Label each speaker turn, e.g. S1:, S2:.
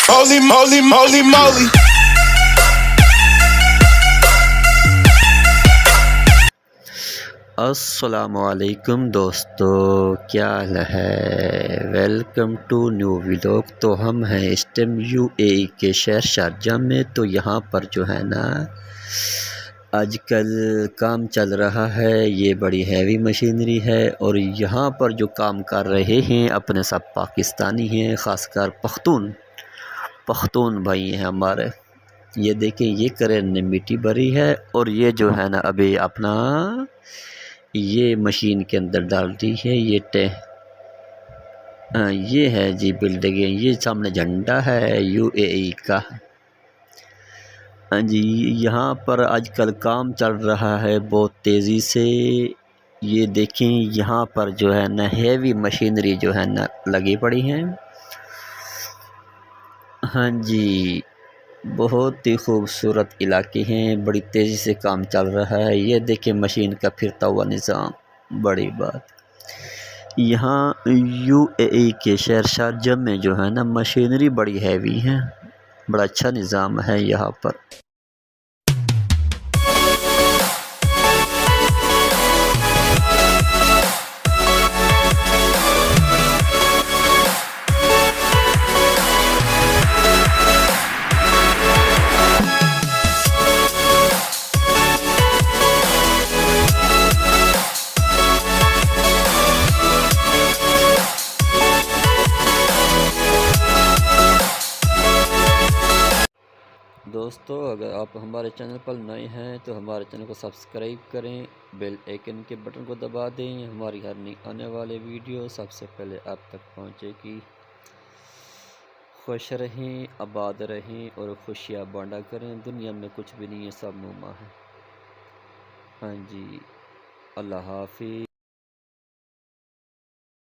S1: Holy moly, moly, moly.
S2: अस्सलामुअलैकुम दोस्तों, क्या हाल है। Welcome to new vlog. तो हम हैं इस टाइम यूएई के शहर शारजा में। तो यहाँ पर जो है ना आजकल काम चल रहा है। ये बड़ी हैवी मशीनरी है और यहाँ पर जो काम कर रहे हैं अपने सब पाकिस्तानी हैं, ख़ासकर पख्तून भाई हैं हमारे। ये देखें, ये करें ने मिट्टी भरी है और ये जो है ना अभी अपना ये मशीन के अंदर डाल दी है। ये है जी बिल्डिंग। ये सामने झंडा है यूएई का। हाँ जी, यहाँ पर आजकल काम चल रहा है बहुत तेज़ी से। ये देखें, यहाँ पर जो है ना हैवी मशीनरी जो है ना लगी पड़ी हैं। हाँ जी, बहुत ही खूबसूरत इलाके हैं, बड़ी तेज़ी से काम चल रहा है। ये देखें मशीन का फिरता हुआ निज़ाम, बड़ी बात। यहाँ यूएई के शहर शारजा में जो है ना मशीनरी बड़ी हैवी है, बड़ा अच्छा निज़ाम है यहाँ पर। दोस्तों, अगर आप हमारे चैनल पर नए हैं तो हमारे चैनल को सब्सक्राइब करें, बेल आइकन के बटन को दबा दें। हमारी हर नई आने वाले वीडियो सबसे पहले आप तक पहुंचेगी। खुश रहें, आबाद रहें और खुशियाँ बांटा करें। दुनिया में कुछ भी नहीं है, सब मुमा है। हाँ जी, अल्लाह हाफिज़।